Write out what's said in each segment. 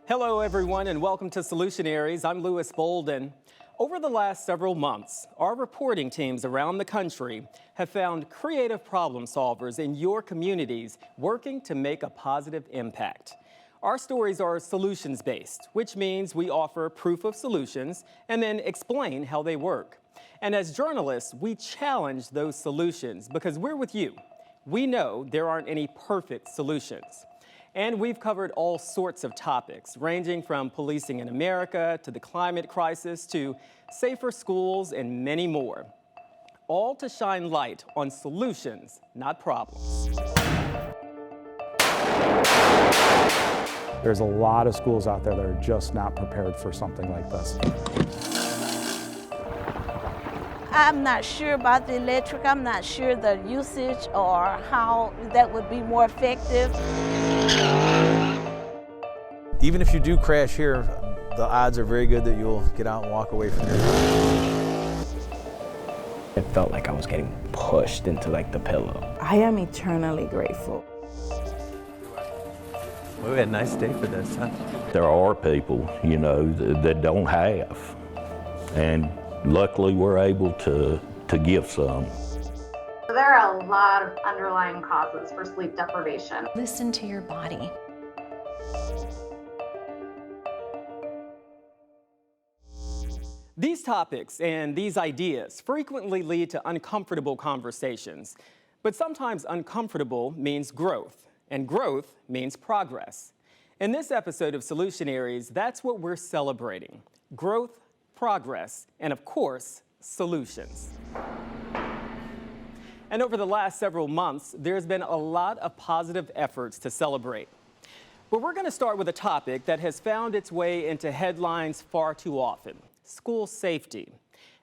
Hello, everyone, and welcome to Solutionaries. I'm Lewis Bolden. Over the last several months, our reporting teams around the country have found creative problem solvers in your communities working to make a positive impact. Our stories are solutions-based, which means we offer proof of solutions and then explain how they work. And as journalists, we challenge those solutions because we're with you. We know there aren't any perfect solutions. And we've covered all sorts of topics, ranging from policing in America to the climate crisis to safer schools and many more, all to shine light on solutions, not problems. There's a lot of schools out there that are just not prepared for something like this. I'm not sure about the electric. I'm not sure the usage or how that would be more effective. Even if you do crash here, the odds are very good that you'll get out and walk away from here. It felt like I was getting pushed into like the pillow. I am eternally grateful. We had a nice day for this, huh? There are people, you know, that don't have, and luckily we're able to give some. There are a lot of underlying causes for sleep deprivation. Listen to your body. These topics and these ideas frequently lead to uncomfortable conversations, but sometimes uncomfortable means growth, and growth means progress. In this episode of Solutionaries, that's what we're celebrating: growth, progress, and of course, solutions. And over the last several months, there's been a lot of positive efforts to celebrate. But we're going to start with a topic that has found its way into headlines far too often: school safety.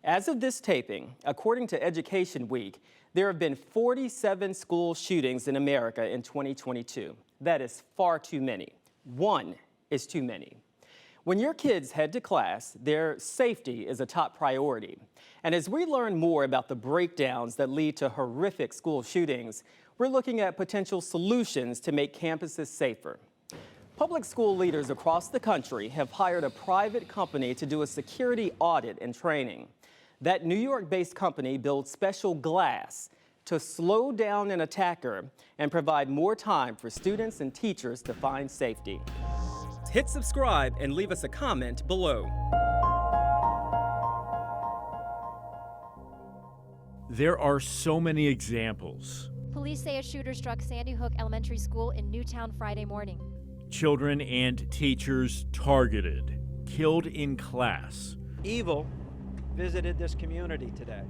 As of this taping, according to Education Week, there have been 47 school shootings in America in 2022. That is far too many. One is too many. When your kids head to class, their safety is a top priority. And as we learn more about the breakdowns that lead to horrific school shootings, we're looking at potential solutions to make campuses safer. Public school leaders across the country have hired a private company to do a security audit and training. That New York-based company builds special glass to slow down an attacker and provide more time for students and teachers to find safety. Hit subscribe and leave us a comment below. There are so many examples. Police say a shooter struck Sandy Hook Elementary School in Newtown Friday morning. Children and teachers targeted, killed in class. Evil visited this community today.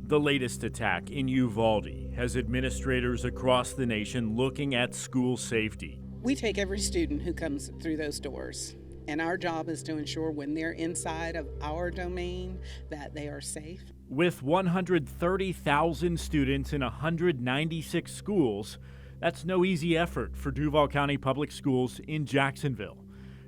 The latest attack in Uvalde has administrators across the nation looking at school safety. We take every student who comes through those doors, and our job is to ensure when they're inside of our domain that they are safe. With 130,000 students in 196 schools, that's no easy effort for Duval County Public Schools in Jacksonville.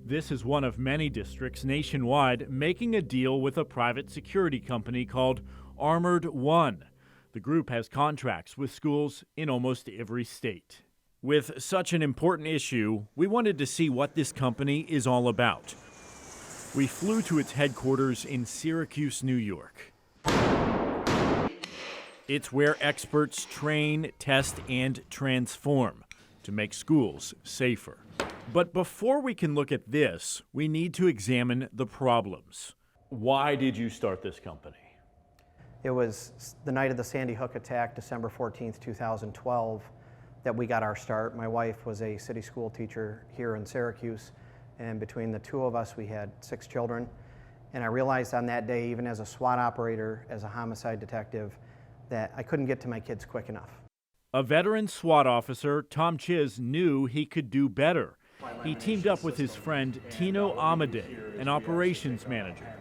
This is one of many districts nationwide making a deal with a private security company called Armored One. The group has contracts with schools in almost every state. With such an important issue, we wanted to see what this company is all about. We flew to its headquarters in Syracuse, New York. It's where experts train, test, and transform to make schools safer. But before we can look at this, we need to examine the problems. Why did you start this company? It was the night of the Sandy Hook attack, December 14th, 2012, that we got our start. My wife was a city school teacher here in Syracuse, and between the two of us, we had 6 children. And I realized on that day, even as a SWAT operator, as a homicide detective, that I couldn't get to my kids quick enough. A veteran SWAT officer, Tom Chiz, knew he could do better. He teamed up with his friend Tino Amadei, an operations manager.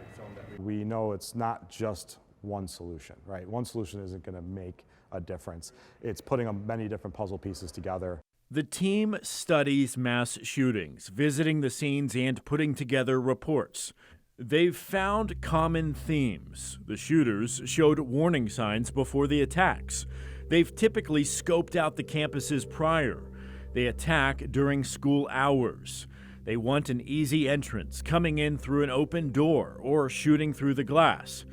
We know it's not just one solution, right? One solution isn't going to make a difference. It's putting many different puzzle pieces together. The team studies mass shootings, visiting the scenes and putting together reports. They've found common themes. The shooters showed warning signs before the attacks. They've typically scoped out the campuses prior. They attack during school hours. They want an easy entrance, coming in through an open door or shooting through the glass.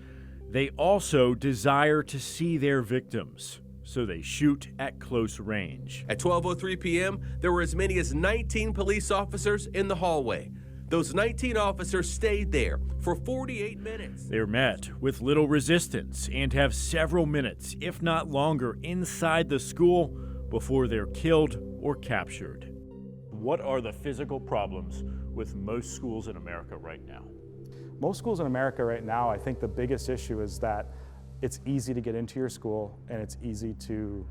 They also desire to see their victims, so they shoot at close range. At 12:03 p.m., there were as many as 19 police officers in the hallway. Those 19 officers stayed there for 48 minutes. They're met with little resistance and have several minutes, if not longer, inside the school before they're killed or captured. What are the physical problems with most schools in America right now? Most schools in America right now, I think the biggest issue is that it's easy to get into your school and it's easy to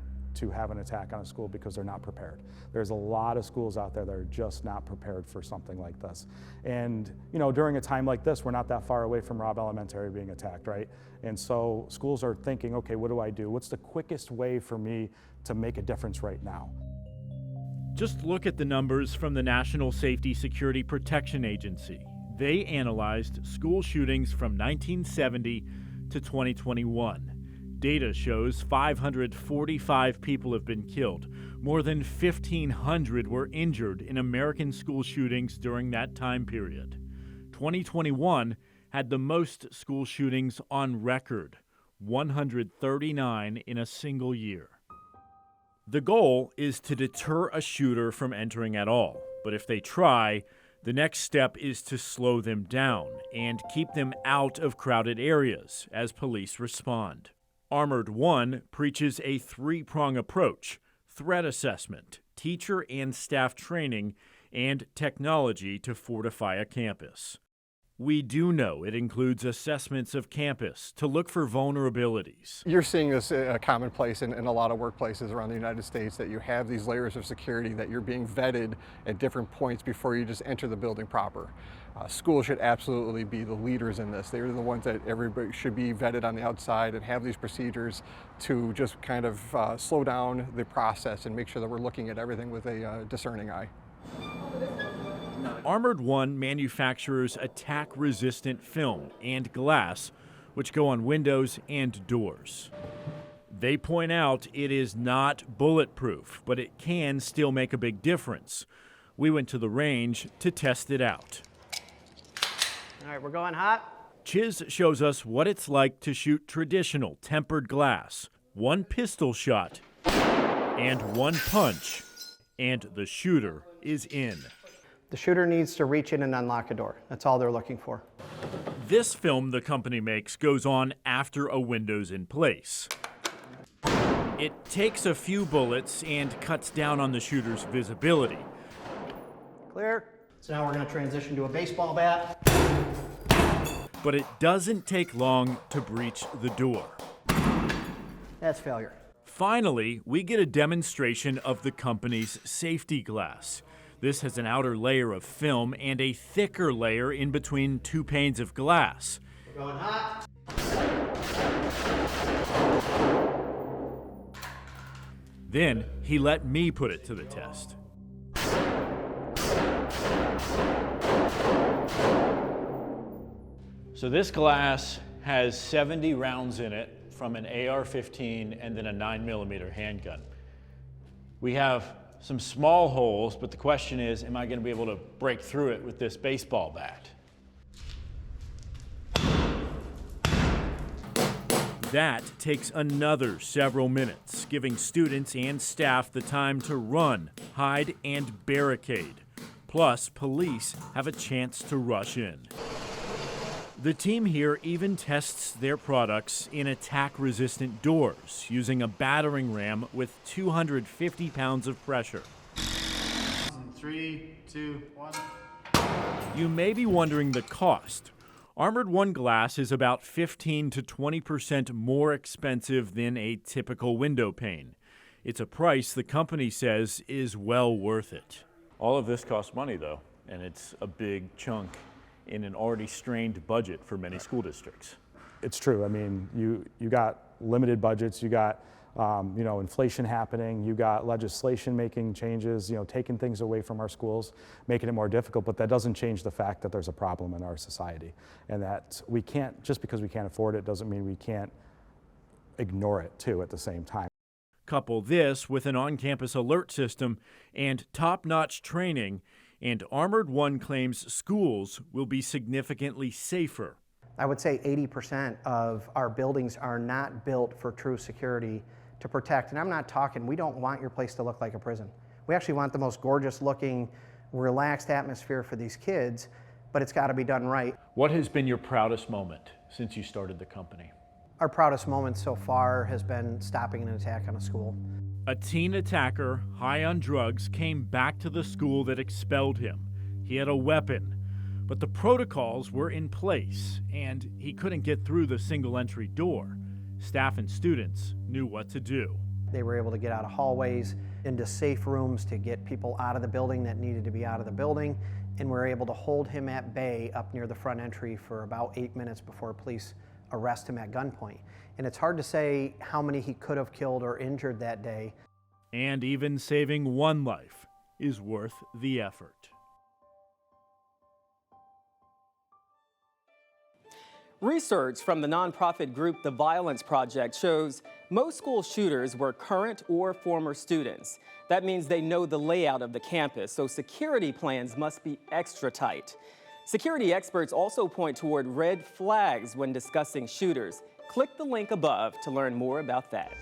have an attack on a school because they're not prepared. There's a lot of schools out there that are just not prepared for something like this. And you know, during a time like this, we're not that far away from Robb Elementary being attacked, right? And so schools are thinking, okay, what do I do? What's the quickest way for me to make a difference right now? Just look at the numbers from the National Safety Security Protection Agency. They analyzed school shootings from 1970 to 2021. Data shows 545 people have been killed. More than 1,500 were injured in American school shootings during that time period. 2021 had the most school shootings on record, 139 in a single year. The goal is to deter a shooter from entering at all, but if they try, the next step is to slow them down and keep them out of crowded areas as police respond. Armored One preaches a 3-prong approach: threat assessment, teacher and staff training, and technology to fortify a campus. We do know it includes assessments of campus to look for vulnerabilities. You're seeing this commonplace in a lot of workplaces around the United States, that you have these layers of security, that you're being vetted at different points before you just enter the building proper. Schools should absolutely be the leaders in this. They're the ones that everybody should be vetted on the outside and have these procedures to just kind of slow down the process and make sure that we're looking at everything with a discerning eye. Armored One manufactures attack-resistant film and glass, which go on windows and doors. They point out it is not bulletproof, but it can still make a big difference. We went to the range to test it out. All right, we're going hot. Chiz shows us what it's like to shoot traditional tempered glass. One pistol shot and one punch, and the shooter is in. The shooter needs to reach in and unlock a door. That's all they're looking for. This film the company makes goes on after a window's in place. It takes a few bullets and cuts down on the shooter's visibility. Clear. So now we're going to transition to a baseball bat. But it doesn't take long to breach the door. That's failure. Finally, we get a demonstration of the company's safety glass. This has an outer layer of film and a thicker layer in between two panes of glass. We're going hot. Then he let me put it to the test. So this glass has 70 rounds in it from an AR-15 and then a 9mm handgun. We have some small holes, but the question is, am I going to be able to break through it with this baseball bat? That takes another several minutes, giving students and staff the time to run, hide, and barricade. Plus, police have a chance to rush in. The team here even tests their products in attack-resistant doors, using a battering ram with 250 pounds of pressure. 3, 2, 1. You may be wondering the cost. Armored One glass is about 15 to 20% more expensive than a typical window pane. It's a price the company says is well worth it. All of this costs money, though, and it's a big chunk in an already strained budget for many school districts. It's true. I mean, you got limited budgets, you got inflation happening, you got legislation making changes, taking things away from our schools, making it more difficult, but that doesn't change the fact that there's a problem in our society. And that we can't, just because we can't afford it doesn't mean we can't ignore it too at the same time. Couple this with an on-campus alert system and top-notch training, and Armored One claims schools will be significantly safer. I would say 80% of our buildings are not built for true security to protect. And I'm not talking, we don't want your place to look like a prison. We actually want the most gorgeous looking, relaxed atmosphere for these kids, but it's got to be done right. What has been your proudest moment since you started the company? Our proudest moment so far has been stopping an attack on a school. A teen attacker, high on drugs, came back to the school that expelled him. He had a weapon, but the protocols were in place, and he couldn't get through the single entry door. Staff and students knew what to do. They were able to get out of hallways, into safe rooms to get people out of the building that needed to be out of the building, and we were able to hold him at bay up near the front entry for about 8 minutes before police arrest him at gunpoint. And it's hard to say how many he could have killed or injured that day. And even saving one life is worth the effort. Research from the nonprofit group The Violence Project shows most school shooters were current or former students. That means they know the layout of the campus, so security plans must be extra tight. Security experts also point toward red flags when discussing shooters. Click the link above to learn more about that.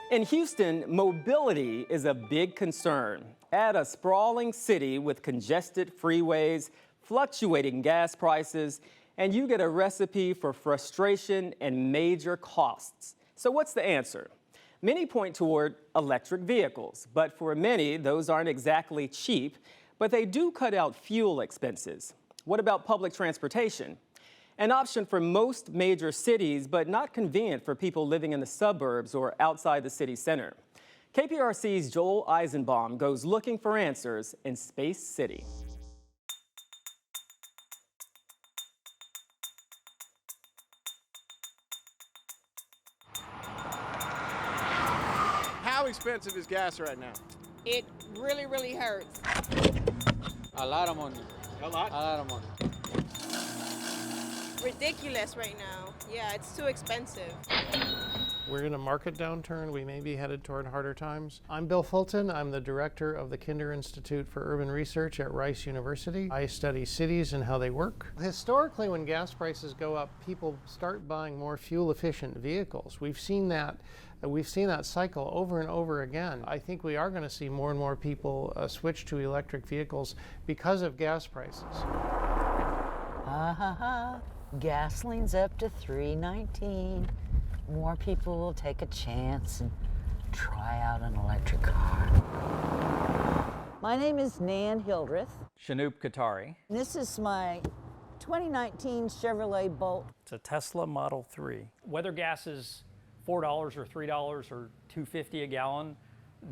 In Houston, mobility is a big concern. Add a sprawling city with congested freeways, fluctuating gas prices, and you get a recipe for frustration and major costs. So what's the answer? Many point toward electric vehicles, but for many, those aren't exactly cheap, but they do cut out fuel expenses. What about public transportation? An option for most major cities, but not convenient for people living in the suburbs or outside the city center. KPRC's Joel Eisenbaum goes looking for answers in Space City. How expensive is gas right now? It really, really hurts. A lot of money. A lot of money. Ridiculous right now. Yeah, it's too expensive. We're in a market downturn. We may be headed toward harder times. I'm Bill Fulton. I'm the director of the Kinder Institute for Urban Research at Rice University. I study cities and how they work. Historically, when gas prices go up, people start buying more fuel-efficient vehicles. We've seen that cycle over and over again. I think we are going to see more and more people switch to electric vehicles because of gas prices. Gasoline's up to $3.19. More people will take a chance and try out an electric car. My name is Nan Hildreth. Shanoop Qatari. This is my 2019 Chevrolet Bolt. It's a Tesla Model 3. Whether gas is $4 or $3 or $2.50 a gallon,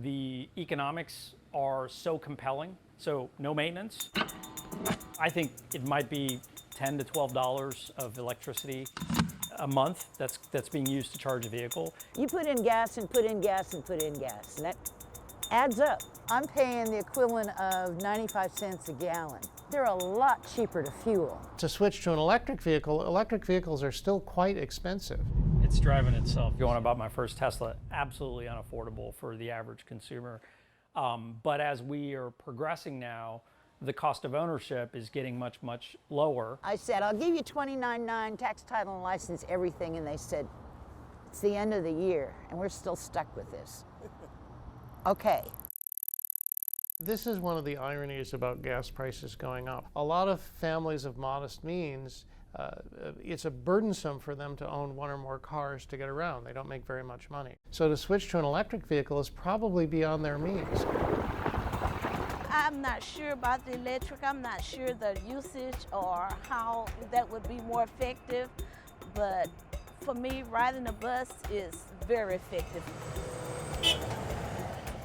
the economics are so compelling. So no maintenance. I think it might be $10 to $12 of electricity a month that's being used to charge a vehicle. You put in gas and put in gas and put in gas, and that adds up. I'm paying the equivalent of 95 cents a gallon. They're a lot cheaper to fuel. To switch to an electric vehicle, electric vehicles are still quite expensive. It's driving itself. Going about my first Tesla, absolutely unaffordable for the average consumer. But as we are progressing now, the cost of ownership is getting much, much lower. I said, I'll give you $29.9 tax, title, and license, everything, and they said, it's the end of the year, and we're still stuck with this. Okay. This is one of the ironies about gas prices going up. A lot of families of modest means, it's burdensome for them to own one or more cars to get around. They don't make very much money. So to switch to an electric vehicle is probably beyond their means. I'm not sure about the electric. I'm not sure the usage or how that would be more effective. But for me, riding a bus is very effective.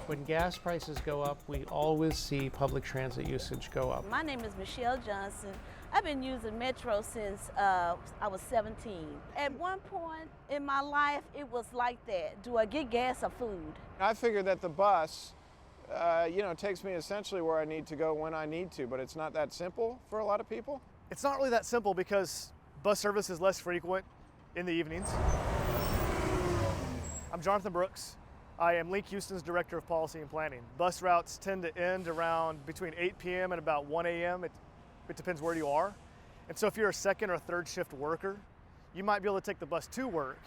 When gas prices go up, we always see public transit usage go up. My name is Michelle Johnson. I've been using Metro since I was 17. At one point in my life, it was like that. Do I get gas or food? I figured that the bus takes me essentially where I need to go when I need to, but it's not that simple for a lot of people. It's not really that simple because bus service is less frequent in the evenings. I'm Jonathan Brooks. I am Link Houston's Director of Policy and Planning. Bus routes tend to end around between 8 p.m. and about 1 a.m. It depends where you are. And so if you're a second or third shift worker, you might be able to take the bus to work,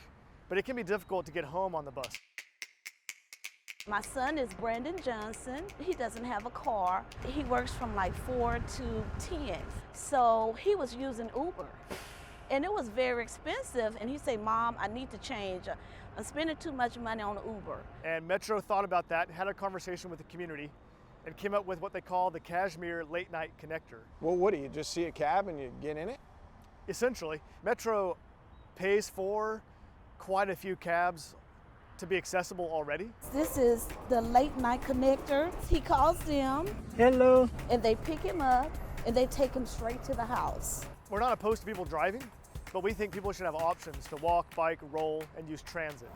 but it can be difficult to get home on the bus. My son is Brandon Johnson. He doesn't have a car. He works from like 4 to 10. So he was using Uber. And it was very expensive. And he said, Mom, I need to change. I'm spending too much money on Uber. And Metro thought about that, had a conversation with the community, and came up with what they call the Cashmere Late Night Connector. Well, what do you just see a cab and you get in it? Essentially, Metro pays for quite a few cabs to be accessible already. This is the Late Night Connector. He calls them. Hello. And they pick him up and they take him straight to the house. We're not opposed to people driving, but we think people should have options to walk, bike, roll, and use transit.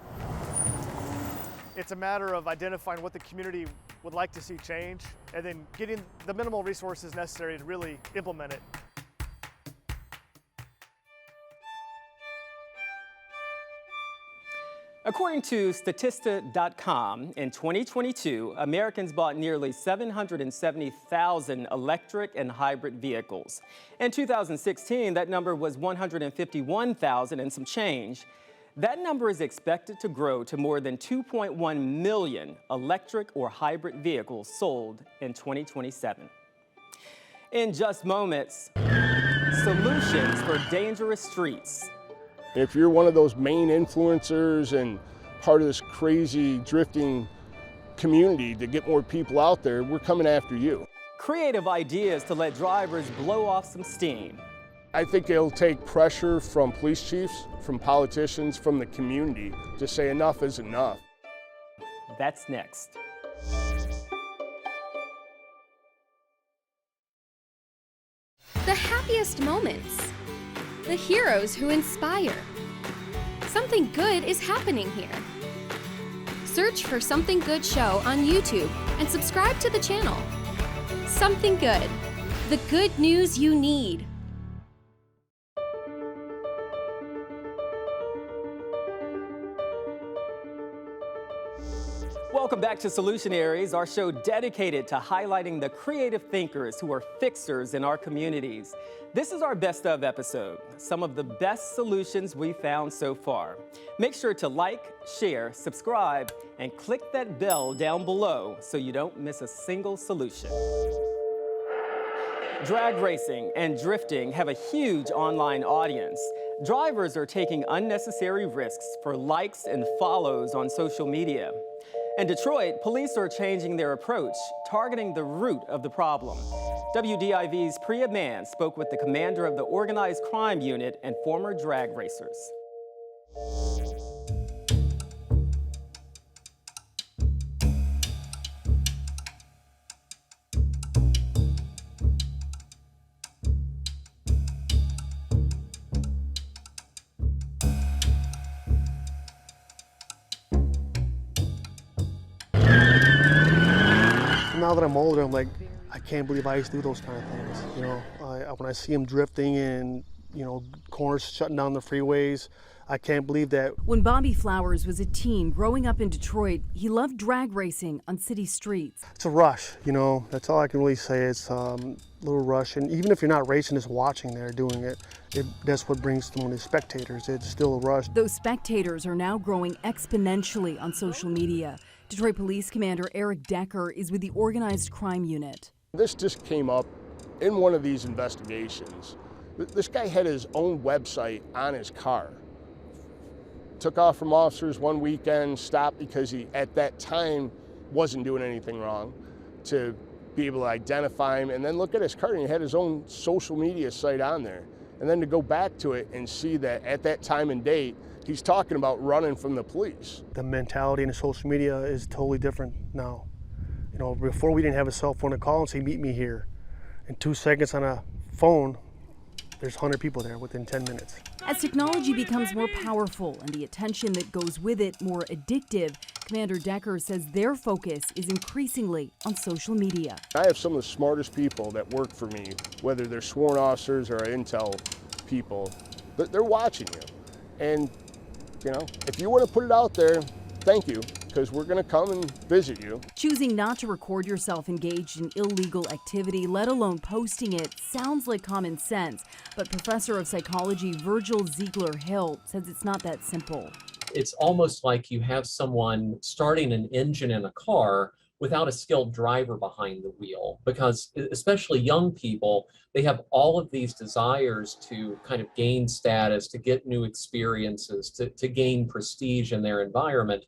It's a matter of identifying what the community would like to see change and then getting the minimal resources necessary to really implement it. According to Statista.com, in 2022, Americans bought nearly 770,000 electric and hybrid vehicles. In 2016, that number was 151,000 and some change. That number is expected to grow to more than 2.1 million electric or hybrid vehicles sold in 2027. In just moments, solutions for dangerous streets. If you're one of those main influencers and part of this crazy drifting community to get more people out there, we're coming after you. Creative ideas to let drivers blow off some steam. I think it'll take pressure from police chiefs, from politicians, from the community to say enough is enough. That's next. The happiest moments. The heroes who inspire. Something good is happening here. Search for Something Good Show on YouTube and subscribe to the channel. Something Good, the good news you need. Welcome back to Solutionaries, our show dedicated to highlighting the creative thinkers who are fixers in our communities. This is our best of episode, some of the best solutions we found so far. Make sure to like, share, subscribe, and click that bell down below so you don't miss a single solution. Drag racing and drifting have a huge online audience. Drivers are taking unnecessary risks for likes and follows on social media. In Detroit, police are changing their approach, targeting the root of the problem. WDIV's Priya Mann spoke with the commander of the organized crime unit and former drag racers. Now that I'm older, I'm like, I can't believe I used to do those kind of things. You know, when I see them drifting and, you know, corners shutting down the freeways, I can't believe that. When Bobby Flowers was a teen growing up in Detroit, he loved drag racing on city streets. It's a rush, you know, that's all I can really say. It's a little rush. And even if you're not racing, just watching there doing it, that's what brings so many spectators. It's still a rush. Those spectators are now growing exponentially on social media. Detroit Police Commander Eric Decker is with the Organized Crime Unit. This just came up in one of these investigations. This guy had his own website on his car. Took off from officers one weekend, stopped because he, at that time, wasn't doing anything wrong, to be able to identify him, and then look at his car, and he had his own social media site on there. And then to go back to it and see that at that time and date, he's talking about running from the police. The mentality in the social media is totally different now. You know, before we didn't have a cell phone to call and say, meet me here. In 2 seconds on a phone, there's 100 people there within 10 minutes. As technology becomes more powerful and the attention that goes with it more addictive, Commander Decker says their focus is increasingly on social media. I have some of the smartest people that work for me, whether they're sworn officers or intel people, they're watching you. And, you know, if you want to put it out there, thank you, because we're going to come and visit you. Choosing not to record yourself engaged in illegal activity, let alone posting it, sounds like common sense. But Professor of Psychology Virgil Ziegler-Hill says it's not that simple. It's almost like you have someone starting an engine in a car without a skilled driver behind the wheel, because especially young people, they have all of these desires to kind of gain status, to get new experiences, to gain prestige in their environment.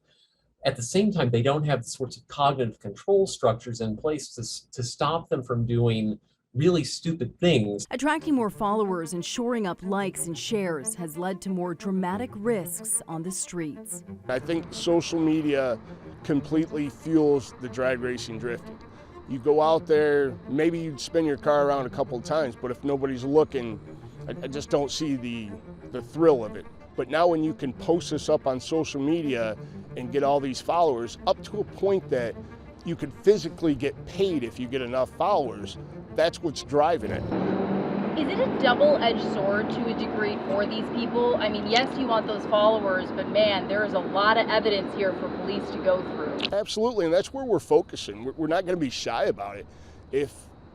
At the same time, they don't have the sorts of cognitive control structures in place to stop them from doing really stupid things. Attracting more followers and shoring up likes and shares has led to more dramatic risks on the streets. I think social media completely fuels the drag racing drifting. You go out there, maybe you'd spin your car around a couple of times, but if nobody's looking, I just don't see the thrill of it. But now when you can post this up on social media and get all these followers, up to a point that you could physically get paid if you get enough followers, that's what's driving it. Is it a double-edged sword to a degree for these people? I mean, yes, you want those followers, but man, there is a lot of evidence here for police to go through. Absolutely, and that's where we're focusing. We're not going to be shy about it. If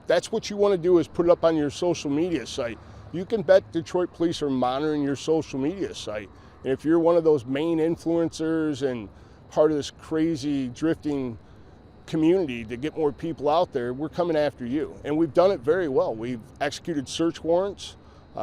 that's what you want to do is put it up on your social media site, you can bet Detroit police are monitoring your social media site. And if you're one of those main influencers and part of this crazy drifting community to get more people out there, we're coming after you. And we've done it very well. We've executed search warrants.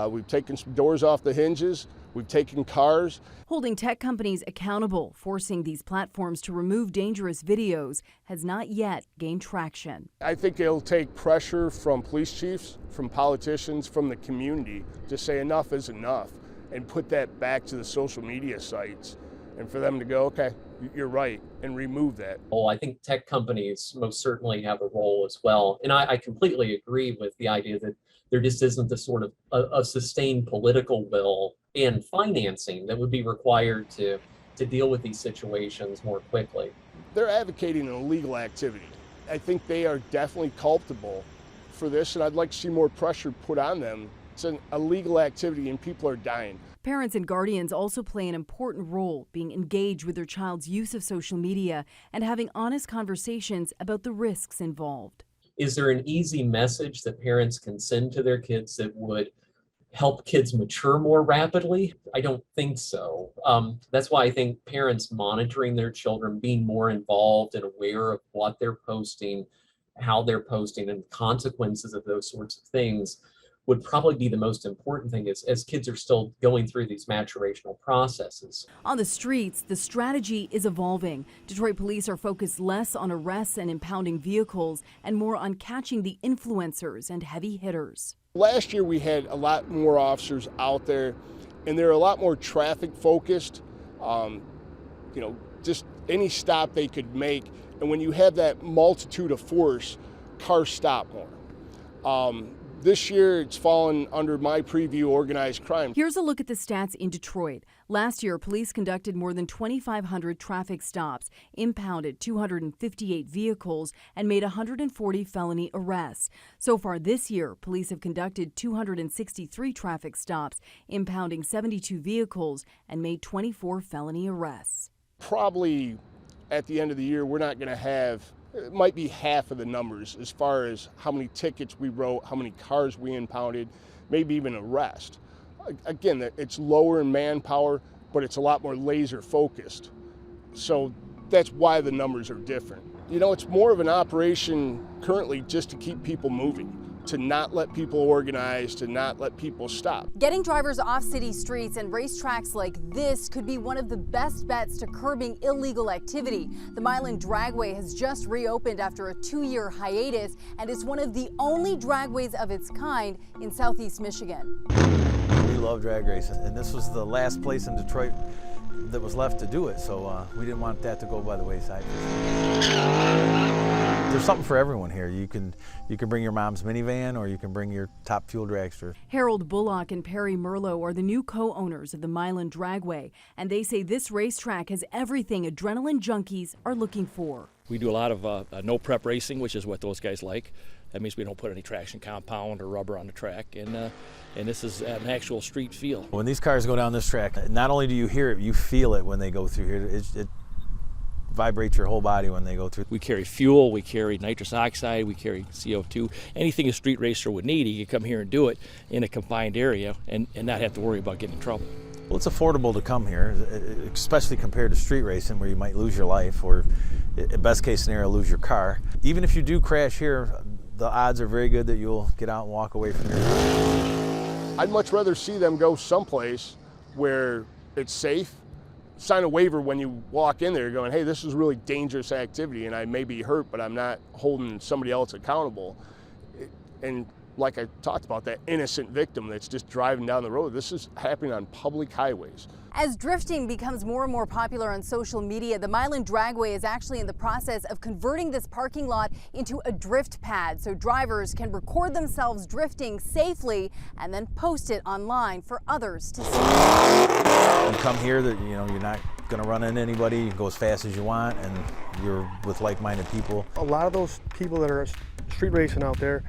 We've taken some doors off the hinges. We've taken cars. Holding tech companies accountable, forcing these platforms to remove dangerous videos has not yet gained traction. I think it'll take pressure from police chiefs, from politicians, from the community to say enough is enough and put that back to the social media sites and for them to go, okay, you're right, and remove that. Well, I think tech companies most certainly have a role as well. And I completely agree with the idea that there just isn't the sort of a sustained political will and financing that would be required to deal with these situations more quickly. They're advocating an illegal activity. I think they are definitely culpable for this, and I'd like to see more pressure put on them. It's an illegal activity and people are dying. Parents and guardians also play an important role, being engaged with their child's use of social media and having honest conversations about the risks involved. Is there an easy message that parents can send to their kids that would help kids mature more rapidly? I don't think so. That's why I think parents monitoring their children, being more involved and aware of what they're posting, how they're posting, and the consequences of those sorts of things would probably be the most important thing as kids are still going through these maturational processes. On the streets, the strategy is evolving. Detroit police are focused less on arrests and impounding vehicles and more on catching the influencers and heavy hitters. Last year we had a lot more officers out there, and they're a lot more traffic focused. Just any stop they could make. And when you have that multitude of force, cars stop more. This year, it's fallen under my preview, organized crime. Here's a look at the stats in Detroit. Last year, police conducted more than 2,500 traffic stops, impounded 258 vehicles, and made 140 felony arrests. So far this year, police have conducted 263 traffic stops, impounding 72 vehicles, and made 24 felony arrests. Probably at the end of the year, we're not going to have, it might be half of the numbers as far as how many tickets we wrote, how many cars we impounded, maybe even arrest. Again, it's lower in manpower, but it's a lot more laser focused. So that's why the numbers are different. It's more of an operation currently just to keep people moving, to not let people organize, to not let people stop. Getting drivers off city streets and racetracks like this could be one of the best bets to curbing illegal activity. The Milan Dragway has just reopened after a 2-year hiatus and is one of the only dragways of its kind in southeast Michigan. We love drag racing, and this was the last place in Detroit that was left to do it, so we didn't want that to go by the wayside. There's something for everyone here. You can bring your mom's minivan, or you can bring your top fuel dragster. Harold Bullock and Perry Merlo are the new co-owners of the Milan Dragway, and they say this racetrack has everything adrenaline junkies are looking for. We do a lot of no-prep racing, which is what those guys like. That means we don't put any traction compound or rubber on the track, and this is an actual street feel. When these cars go down this track, not only do you hear it, you feel it when they go through here. It vibrates your whole body when they go through. We carry fuel, we carry nitrous oxide, we carry CO2. Anything a street racer would need, he could come here and do it in a confined area and not have to worry about getting in trouble. Well, it's affordable to come here, especially compared to street racing where you might lose your life or, best case scenario, lose your car. Even if you do crash here, the odds are very good that you'll get out and walk away from your car. I'd much rather see them go someplace where it's safe, sign a waiver when you walk in there going, hey, this is really dangerous activity and I may be hurt, but I'm not holding somebody else accountable. And like I talked about, that innocent victim that's just driving down the road, this is happening on public highways. As drifting becomes more and more popular on social media, the Milan Dragway is actually in the process of converting this parking lot into a drift pad so drivers can record themselves drifting safely and then post it online for others to see. You come here, that you're not going to run into anybody. You can go as fast as you want, and you're with like-minded people. A lot of those people that are street racing out there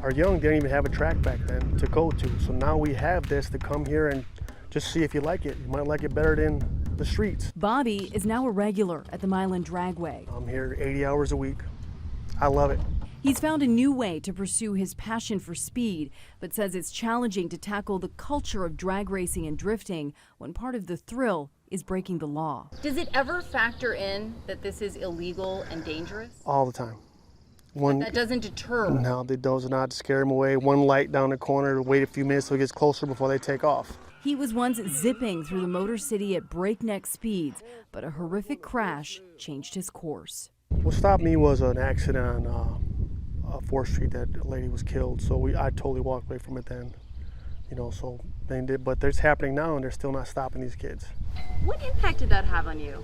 are young. They didn't even have a track back then to go to. So now we have this to come here and just see if you like it. You might like it better than the streets. Bobby is now a regular at the Milan Dragway. I'm here 80 hours a week. I love it. He's found a new way to pursue his passion for speed, but says it's challenging to tackle the culture of drag racing and drifting when part of the thrill is breaking the law. Does it ever factor in that this is illegal and dangerous? All the time. That doesn't deter. No, it does not scare him away. One light down the corner, wait a few minutes till it gets closer before they take off. He was once zipping through the Motor City at breakneck speeds, but a horrific crash changed his course. What stopped me was an accident on 4th Street that a lady was killed, so I totally walked away from it then. So they did, but it's happening now and they're still not stopping these kids. What impact did that have on you?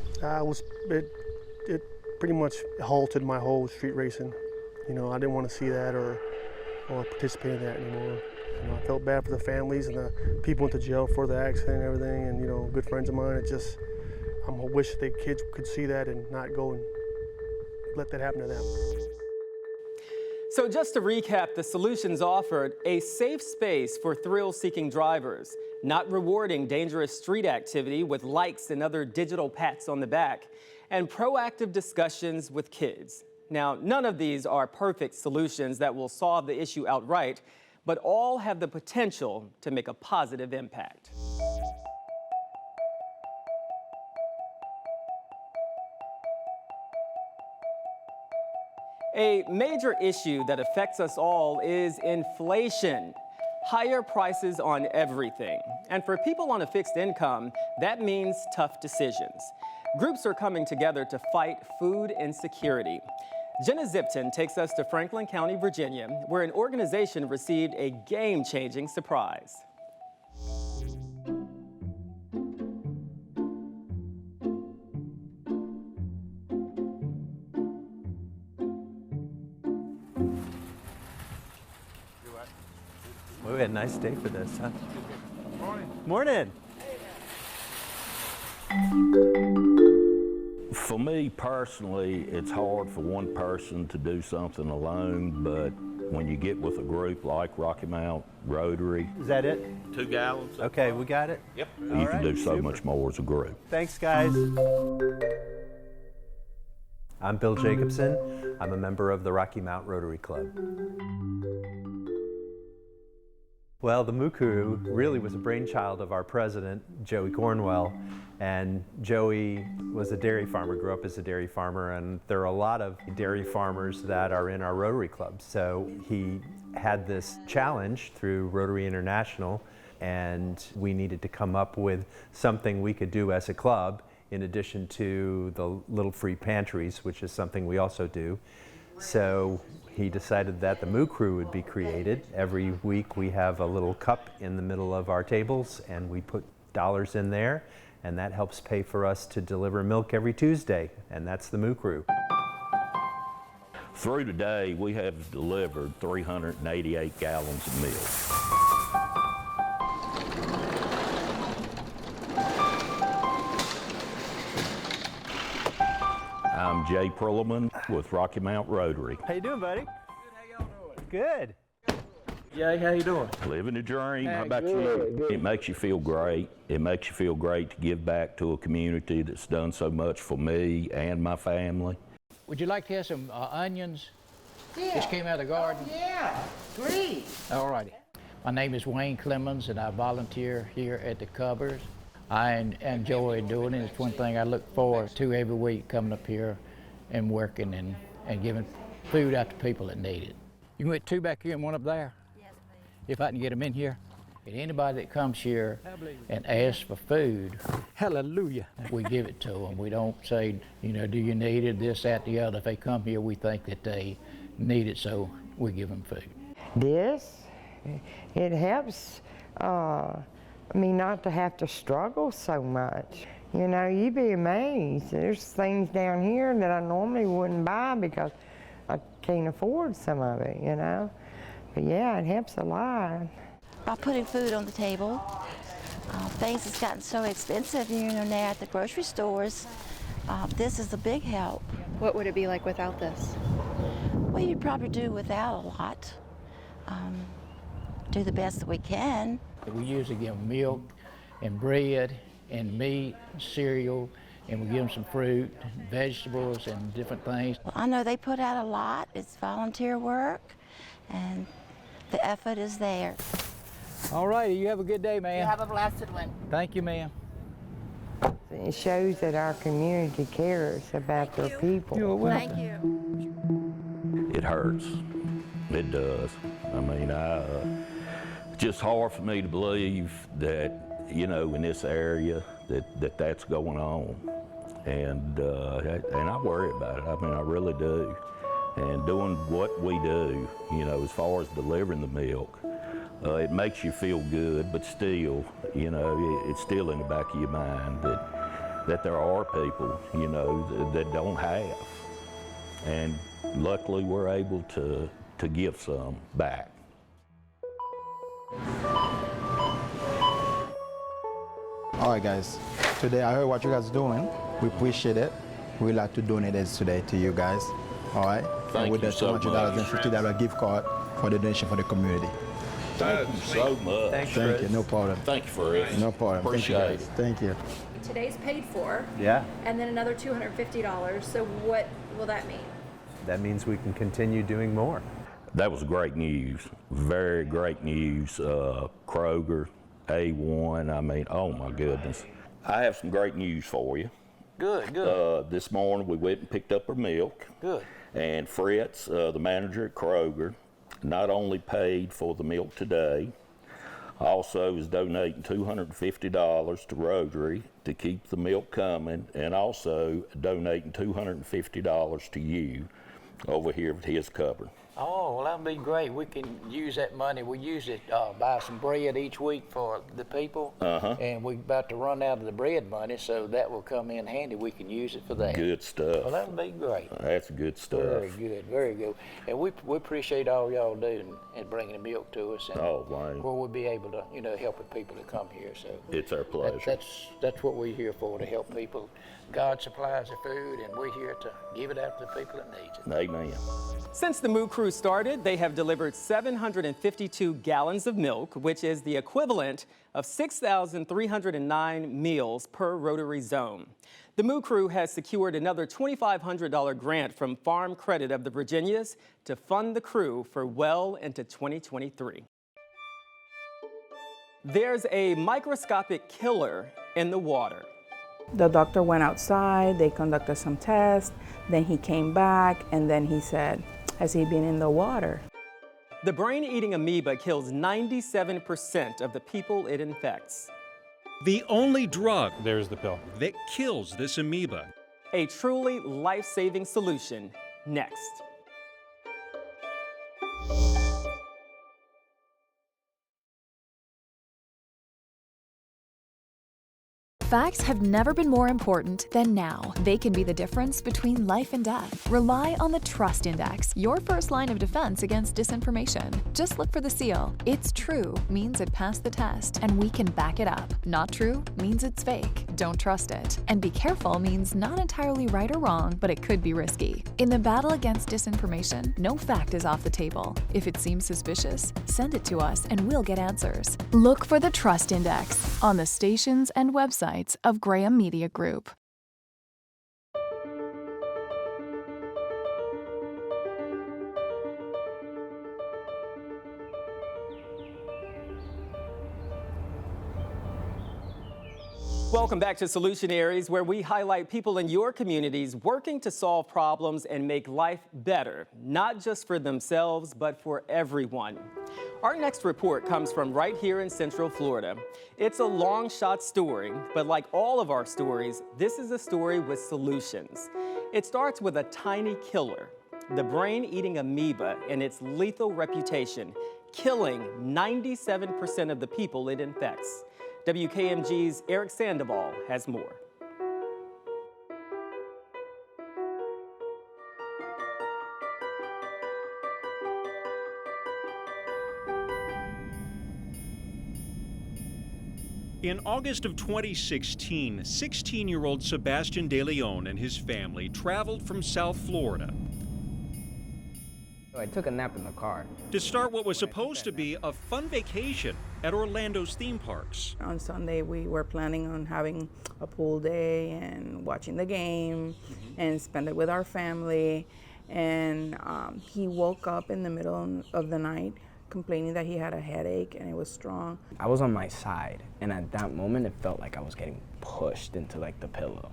It pretty much halted my whole street racing. I didn't want to see that or participate in that anymore. I felt bad for the families and the people went to jail for the accident and everything, and good friends of mine. I wish the kids could see that and not go and let that happen to them. So just to recap, the solutions offered a safe space for thrill-seeking drivers, not rewarding dangerous street activity with likes and other digital pats on the back, and proactive discussions with kids. Now, none of these are perfect solutions that will solve the issue outright, but all have the potential to make a positive impact. A major issue that affects us all is inflation. Higher prices on everything. And for people on a fixed income, that means tough decisions. Groups are coming together to fight food insecurity. Jenna Zipton takes us to Franklin County, Virginia, where an organization received a game-changing surprise. We had a nice day for this, huh? Morning. For me personally, it's hard for one person to do something alone, but when you get with a group like Rocky Mount Rotary. Is that it? 2 gallons. Okay, we got it? Yep. You can do so much more as a group. Thanks, guys. I'm Bill Jacobson. I'm a member of the Rocky Mount Rotary Club. Well, the Muku really was a brainchild of our president, Joey Cornwell, and Joey was a dairy farmer, grew up as a dairy farmer, and there are a lot of dairy farmers that are in our Rotary Club. So he had this challenge through Rotary International, and we needed to come up with something we could do as a club in addition to the little free pantries, which is something we also do. So he decided that the Moo Crew would be created. Every week we have a little cup in the middle of our tables and we put dollars in there, and that helps pay for us to deliver milk every Tuesday, and that's the Moo Crew. Through today, we have delivered 388 gallons of milk. I'm Jay Perlman with Rocky Mount Rotary. How you doing, buddy? Good, how y'all doing? Good. Jay, how you doing? Living the dream. How about you? It makes you feel great. It makes you feel great to give back to a community that's done so much for me and my family. Would you like to have some onions? Yeah. Just came out of the garden. Oh, yeah, please. All righty. My name is Wayne Clemens, and I volunteer here at the Covers. I enjoy doing it. It's one thing I look forward to every week, coming up here and working and giving food out to people that need it. You can get 2 back here and 1 up there? Yes, please. If I can get them in here. And anybody that comes here and asks for food, hallelujah, we give it to them. We don't say, you know, do you need it, this, that, the other. If they come here, we think that they need it, so we give them food. It helps me not to have to struggle so much. You know, you'd be amazed. There's things down here that I normally wouldn't buy because I can't afford some of it, you know. But yeah, it helps a lot. By putting food on the table, things have gotten so expensive, you know, now at the grocery stores. This is a big help. What would it be like without this? Well, you'd probably do without a lot. Do the best that we can. We usually give them milk and bread and meat, and cereal, and we give them some fruit, vegetables, and different things. Well, I know they put out a lot. It's volunteer work, and the effort is there. All righty, you have a good day, ma'am. You have a blessed one. Thank you, ma'am. It shows that our community cares about their people. You're welcome. Thank you. It hurts. It does. I mean, it's just hard for me to believe that, you know, in this area that's going on. And I worry about it. I mean, I really do. And doing what we do, you know, as far as delivering the milk, it makes you feel good, but still, you know, it's still in the back of your mind that there are people, you know, that don't have. And luckily, we're able to give some back. All right, guys. Today, I heard what you guys are doing. We appreciate it. We'd like to donate this today to you guys. All right? Thank with you the so $200 and much. $50 gift card for the donation for the community. Thank you so much. Thank you, no problem. Thank you for it. No problem. Appreciate Thank you, it. guys. Thank you. Today's paid for. Yeah. And then another $250. So what will that mean? That means we can continue doing more. That was great news. Very great news. Kroger, A1. I mean, oh my goodness. I have some great news for you. Good, good. This morning we went and picked up our milk. Good. And Fritz, the manager at Kroger, not only paid for the milk today, also is donating $250 to Rotary to keep the milk coming, and also donating $250 to you over here at his cupboard. Oh, well, that'd be great. We can use that money. We use it, buy some bread each week for the people. And we're about to run out of the bread money, so that will come in handy. We can use it for that. Good stuff. Well, that'll be great. That's good stuff. Very good, very good. And we appreciate all y'all doing and bringing the milk to us. And Oh, Wayne. where we'll be able to, help the people to come here. So It's our pleasure. that's what we're here for, to help people. God supplies the food, and we're here to give it out to the people that needs it. Amen. Since the Moo Crew started, they have delivered 752 gallons of milk, which is the equivalent of 6,309 meals per Rotary zone. The Moo Crew has secured another $2,500 grant from Farm Credit of the Virginias to fund the crew for well into 2023. There's a microscopic killer in the water. The doctor went outside, they conducted some tests, then he came back, and then he said, has he been in the water? The brain-eating amoeba kills 97% of the people it infects. The only drug, there's the pill, that kills this amoeba. A truly life-saving solution next. Facts have never been more important than now. They can be the difference between life and death. Rely on the Trust Index, your first line of defense against disinformation. Just look for the seal. It's true means it passed the test, and we can back it up. Not true means it's fake. Don't trust it. And be careful means not entirely right or wrong, but it could be risky. In the battle against disinformation, no fact is off the table. If it seems suspicious, send it to us and we'll get answers. Look for the Trust Index on the stations and websites of Graham Media Group. Welcome back to Solutionaries, where we highlight people in your communities working to solve problems and make life better, not just for themselves, but for everyone. Our next report comes from right here in Central Florida. It's a long shot story, but like all of our stories, this is a story with solutions. It starts with a tiny killer, the brain-eating amoeba, and its lethal reputation, killing 97% of the people it infects. WKMG's Eric Sandoval has more. In August of 2016, 16-year-old Sebastian De Leon and his family traveled from South Florida I took a nap in the car to start what was supposed to be a fun vacation at Orlando's theme parks. On Sunday, we were planning on having a pool day and watching the game and spend it with our family. And he woke up in the middle of the night complaining that he had a headache and it was strong. I was on my side, and at that moment it felt like I was getting pushed into like the pillow.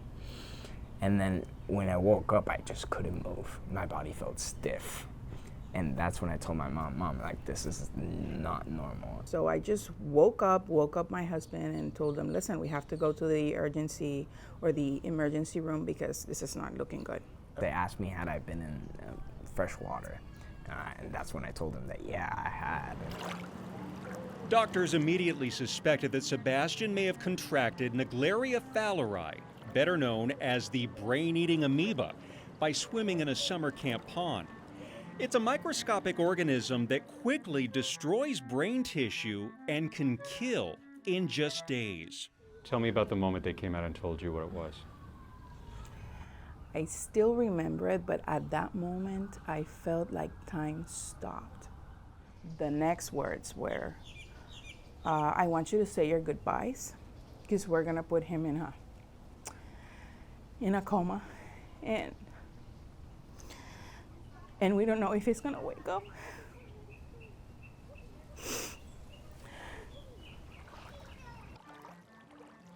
And then when I woke up, I just couldn't move. My body felt stiff. And that's when I told my mom, like, this is not normal. So I just woke up my husband and told him, listen, we have to go to the urgency or the emergency room because this is not looking good. They asked me had I been in fresh water. And that's when I told them that, yeah, I had. Doctors immediately suspected that Sebastian may have contracted Naegleria fowleri, better known as the brain-eating amoeba, by swimming in a summer camp pond. It's a microscopic organism that quickly destroys brain tissue and can kill in just days. Tell me about the moment they came out and told you what it was. I still remember it, but at that moment, I felt like time stopped. The next words were, I want you to say your goodbyes, because we're gonna put him in a coma, and we don't know if he's gonna wake up.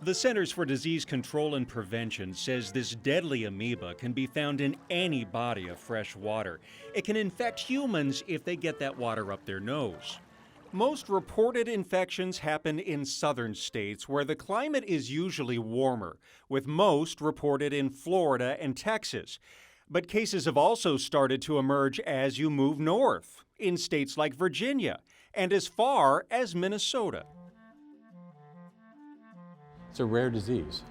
The Centers for Disease Control and Prevention says this deadly amoeba can be found in any body of fresh water. It can infect humans if they get that water up their nose. Most reported infections happen in southern states where the climate is usually warmer, with most reported in Florida and Texas. But cases have also started to emerge as you move north, in states like Virginia and as far as Minnesota. It's a rare disease,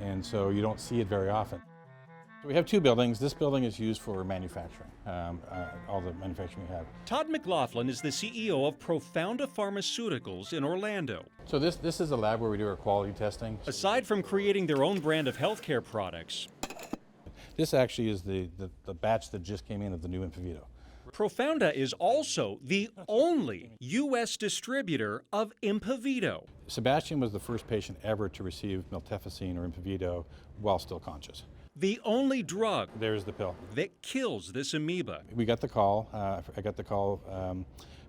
and so you don't see it very often. We have two buildings. This building is used for manufacturing, all the manufacturing we have. Todd McLaughlin is the CEO of Profounda Pharmaceuticals in Orlando. So this is a lab where we do our quality testing. Aside from creating their own brand of healthcare products, this actually is the batch that just came in of the new Impavito. Profounda is also the only U.S. distributor of Impavito. Sebastian was the first patient ever to receive miltefosine or Impavito while still conscious. The only drug There's the pill. that kills this amoeba. We got the call. I got the call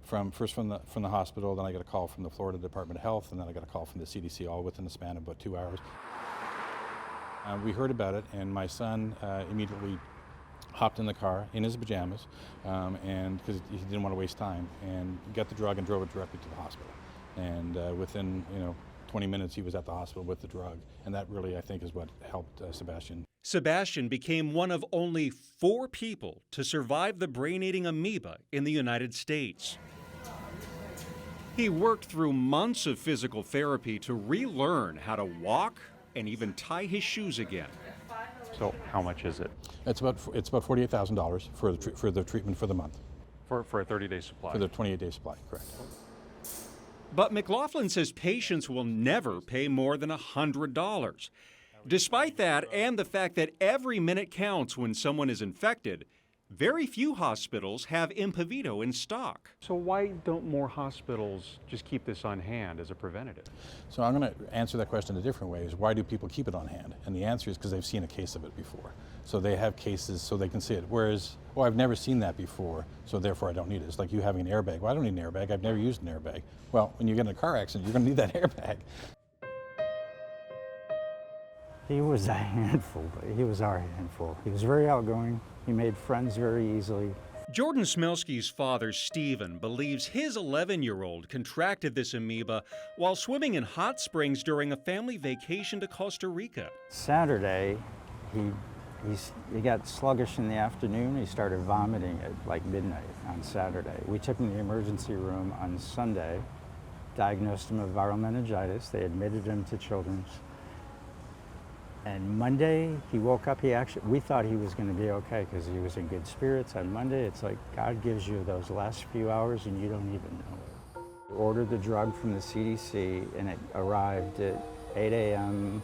from the hospital, then I got a call from the Florida Department of Health, and then I got a call from the CDC, all within the span of about 2 hours. We heard about it, and my son immediately hopped in the car in his pajamas, and because he didn't want to waste time, and got the drug and drove it directly to the hospital. And within 20 minutes, he was at the hospital with the drug, and that really, I think, is what helped Sebastian. Sebastian became one of only 4 people to survive the brain-eating amoeba in the United States. He worked through months of physical therapy to relearn how to walk and even tie his shoes again. So how much is it? It's about $48,000 for the treatment for the month. For a 30-day supply? For the 28-day supply, correct. But McLaughlin says patients will never pay more than $100. Despite that, and the fact that every minute counts when someone is infected, very few hospitals have Impavito in stock. So why don't more hospitals just keep this on hand as a preventative? So I'm going to answer that question a different way. Is why do people keep it on hand? And the answer is because they've seen a case of it before. So they have cases so they can see it. Whereas, I've never seen that before, so therefore I don't need it. It's like you having an airbag. Well, I don't need an airbag. I've never used an airbag. Well, when you get in a car accident, you're going to need that airbag. He was a handful. He was our handful. He was very outgoing. He made friends very easily. Jordan Smelsky's father, Stephen, believes his 11-year-old contracted this amoeba while swimming in hot springs during a family vacation to Costa Rica. Saturday, he got sluggish in the afternoon. He started vomiting at like midnight on Saturday. We took him to the emergency room on Sunday, diagnosed him with viral meningitis. They admitted him to Children's. And Monday, he woke up, we thought he was going to be okay because he was in good spirits. On Monday, it's like God gives you those last few hours and you don't even know it. We ordered the drug from the CDC and it arrived at 8 a.m.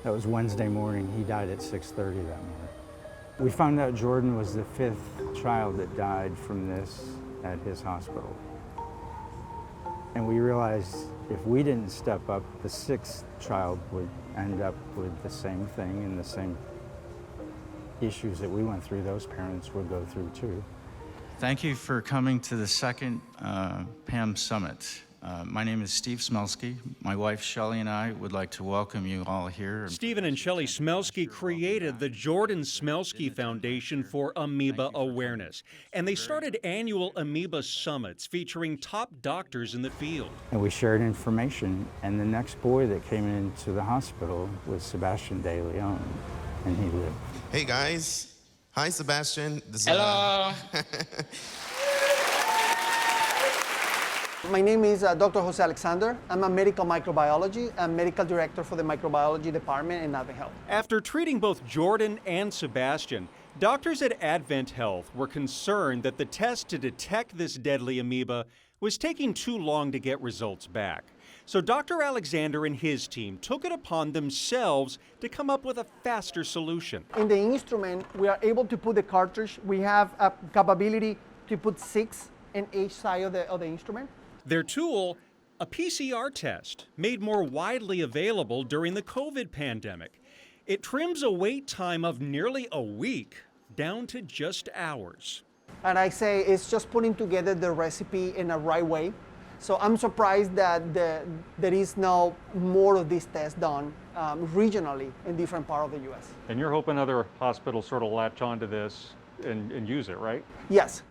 That was Wednesday morning. He died at 6:30 that morning. We found out Jordan was the 5th child that died from this at his hospital. And we realized if we didn't step up, the 6th child would end up with the same thing and the same issues that we went through, those parents would go through too. Thank you for coming to the second PAM Summit. My name is Steve Smelsky. My wife Shelley and I would like to welcome you all here. Stephen and Shelley Smelsky created the Jordan Smelsky Foundation for Amoeba Awareness, and they started annual amoeba summits featuring top doctors in the field. And we shared information, and the next boy that came into the hospital was Sebastian De Leon, and he lived. Hey guys. Hi Sebastian. Hello. My name is Dr. Jose Alexander. I'm a medical microbiology and medical director for the microbiology department in Advent Health. After treating both Jordan and Sebastian, doctors at Advent Health were concerned that the test to detect this deadly amoeba was taking too long to get results back. So Dr. Alexander and his team took it upon themselves to come up with a faster solution. In the instrument, we are able to put the cartridge. We have a capability to put 6 in each side of the instrument. Their tool, a PCR test, made more widely available during the COVID pandemic. It trims a wait time of nearly a week down to just hours. And I say it's just putting together the recipe in a right way. So I'm surprised that there is no more of these tests done regionally in different parts of the U.S. And you're hoping other hospitals sort of latch onto this and use it, right? Yes.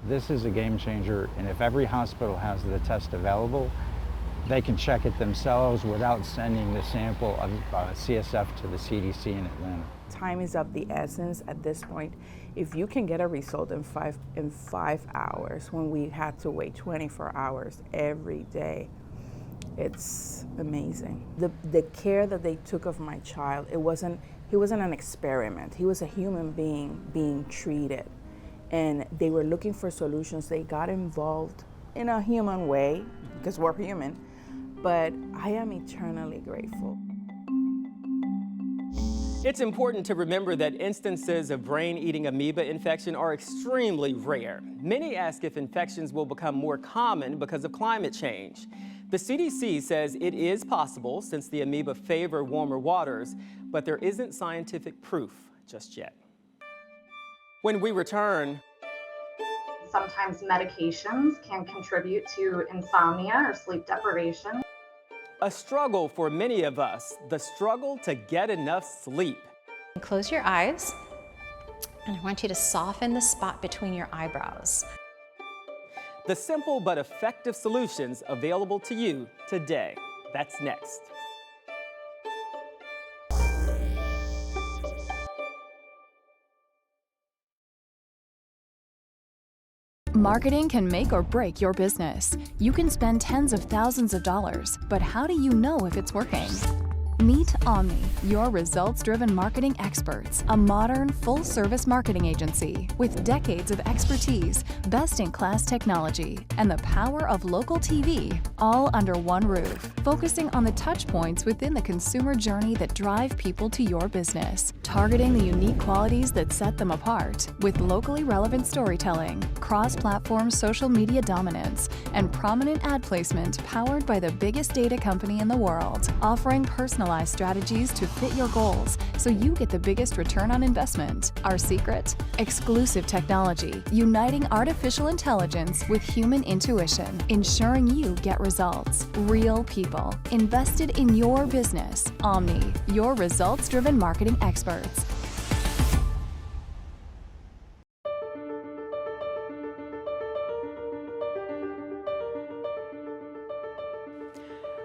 This is a game changer, and if every hospital has the test available, they can check it themselves without sending the sample of CSF to the CDC in Atlanta. Time is of the essence at this point. If you can get a result in five hours when we had to wait 24 hours every day, it's amazing. The care that they took of my child, he wasn't an experiment. He was a human being being treated. And they were looking for solutions. They got involved in a human way, because we're human, but I am eternally grateful. It's important to remember that instances of brain-eating amoeba infection are extremely rare. Many ask if infections will become more common because of climate change. The CDC says it is possible since the amoeba favor warmer waters, but there isn't scientific proof just yet. When we return, sometimes medications can contribute to insomnia or sleep deprivation. a struggle for many of us, the struggle to get enough sleep. Close your eyes, and I want you to soften the spot between your eyebrows. The simple but effective solutions available to you today. That's next. Marketing can make or break your business. You can spend tens of thousands of dollars, but how do you know if it's working? Meet Omni, your results-driven marketing experts, a modern, full-service marketing agency with decades of expertise, best-in-class technology, and the power of local TV, all under one roof, focusing on the touch points within the consumer journey that drive people to your business, targeting the unique qualities that set them apart with locally relevant storytelling, cross-platform social media dominance, and prominent ad placement powered by the biggest data company in the world, offering personalized strategies to fit your goals so you get the biggest return on investment. Our secret? Exclusive technology, uniting artificial intelligence with human intuition, ensuring you get results. Real people, invested in your business. Omni, your results-driven marketing experts.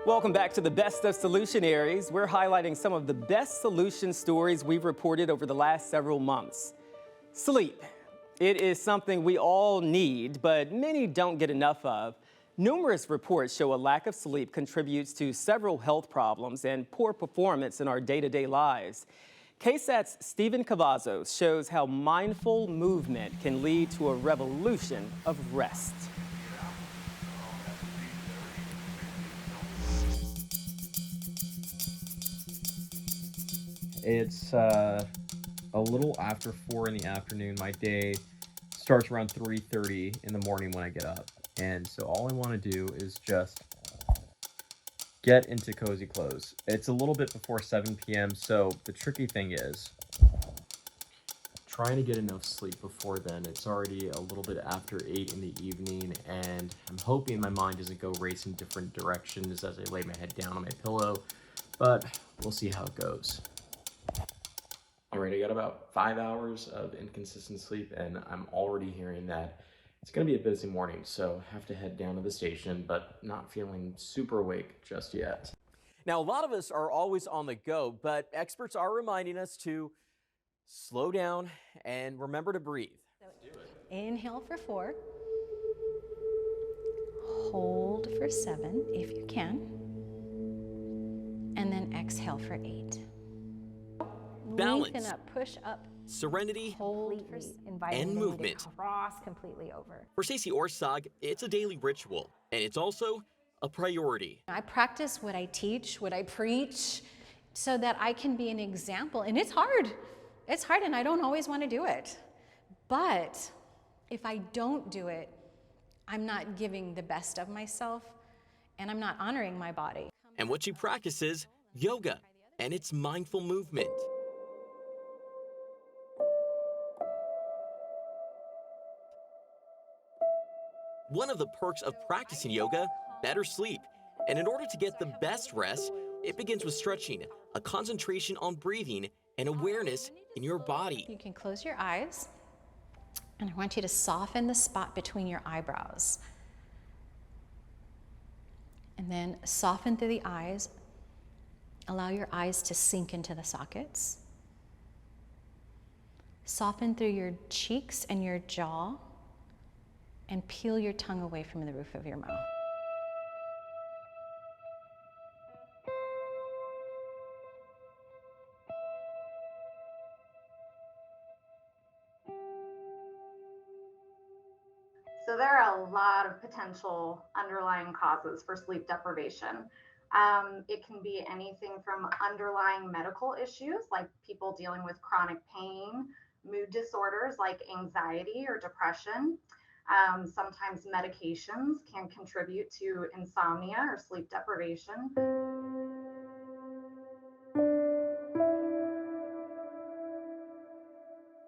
Welcome back to the Best of Solutionaries. We're highlighting some of the best solution stories we've reported over the last several months. Sleep. It is something we all need, but many don't get enough of. Numerous reports show a lack of sleep contributes to several health problems and poor performance in our day-to-day lives. KSAT's Stephen Cavazos shows how mindful movement can lead to a revolution of rest. It's a little after 4 in the afternoon. My day starts around 3:30 in the morning when I get up. And so all I want to do is just get into cozy clothes. It's a little bit before 7 p.m. So the tricky thing is trying to get enough sleep before then. It's already a little bit after 8 in the evening, and I'm hoping my mind doesn't go racing different directions as I lay my head down on my pillow, but we'll see how it goes. All right, I got about 5 hours of inconsistent sleep, and I'm already hearing that it's going to be a busy morning, so I have to head down to the station, but not feeling super awake just yet. Now, a lot of us are always on the go, but experts are reminding us to slow down and remember to breathe. Inhale for 4. Hold for 7 if you can. And then exhale for 8. Balance, Lengthen up, push up, serenity, hold for, and movement. Cross completely over. For Stacey Orsog, it's a daily ritual, and it's also a priority. I practice what I teach, what I preach, so that I can be an example. And it's hard. It's hard, and I don't always want to do it. But if I don't do it, I'm not giving the best of myself, and I'm not honoring my body. And what she practices, yoga, and it's mindful movement. One of the perks of practicing yoga, better sleep. And in order to get the best rest, it begins with stretching, a concentration on breathing, and awareness in your body. You can close your eyes, and I want you to soften the spot between your eyebrows. And then soften through the eyes. Allow your eyes to sink into the sockets. Soften through your cheeks and your jaw, and peel your tongue away from the roof of your mouth. So there are a lot of potential underlying causes for sleep deprivation. It can be anything from underlying medical issues like people dealing with chronic pain, mood disorders like anxiety or depression. Sometimes medications can contribute to insomnia or sleep deprivation.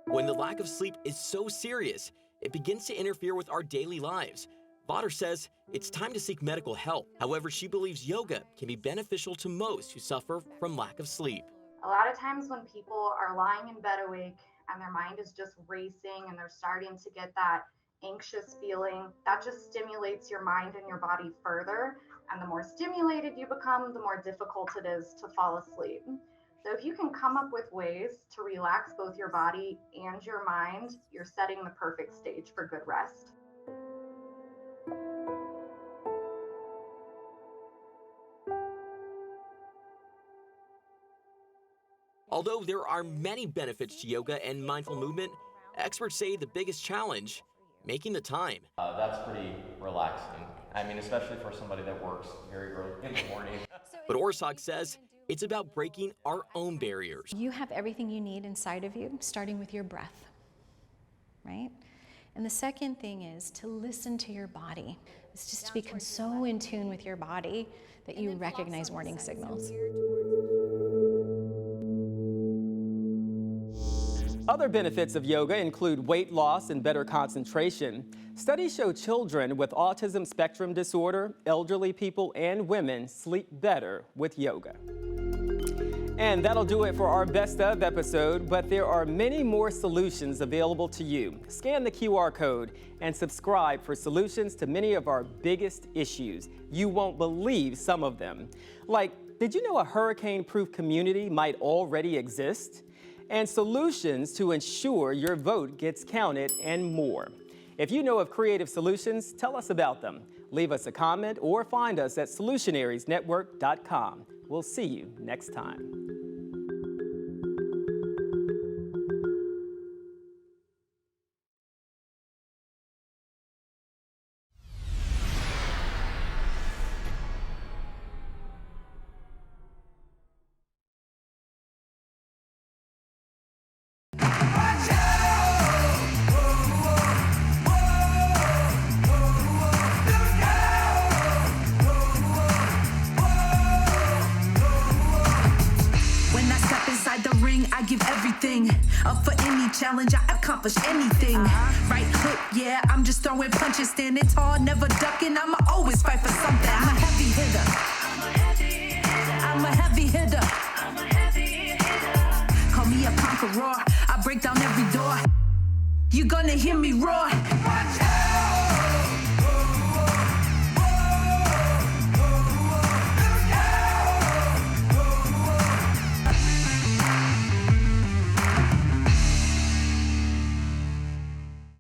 When the lack of sleep is so serious, it begins to interfere with our daily lives. Vodder says it's time to seek medical help. However, she believes yoga can be beneficial to most who suffer from lack of sleep. A lot of times when people are lying in bed awake and their mind is just racing and they're starting to get that anxious feeling, that just stimulates your mind and your body further. And the more stimulated you become, the more difficult it is to fall asleep. So if you can come up with ways to relax both your body and your mind, you're setting the perfect stage for good rest. Although there are many benefits to yoga and mindful movement, experts say the biggest challenge, making the time. That's pretty relaxing. I mean, especially for somebody that works very early in the morning. But Orsog says it's about breaking our own barriers. You have everything you need inside of you, starting with your breath, right? And the second thing is to listen to your body. It's just to become so in tune with your body that you recognize warning signals. Other benefits of yoga include weight loss and better concentration. Studies show children with autism spectrum disorder, elderly people, and women sleep better with yoga. And that'll do it for our Best Of episode, but there are many more solutions available to you. Scan the QR code and subscribe for solutions to many of our biggest issues. You won't believe some of them. Like, did you know a hurricane-proof community might already exist? And solutions to ensure your vote gets counted, and more. If you know of creative solutions, tell us about them. Leave us a comment or find us at solutionariesnetwork.com. We'll see you next time. I give everything up for any challenge, I accomplish anything. Right hook, yeah, I'm just throwing punches, standing tall, never ducking, I'ma always fight for something. I'm a heavy hitter. I'm a heavy hitter. Call me a conqueror, I break down every door. You're gonna hear me roar.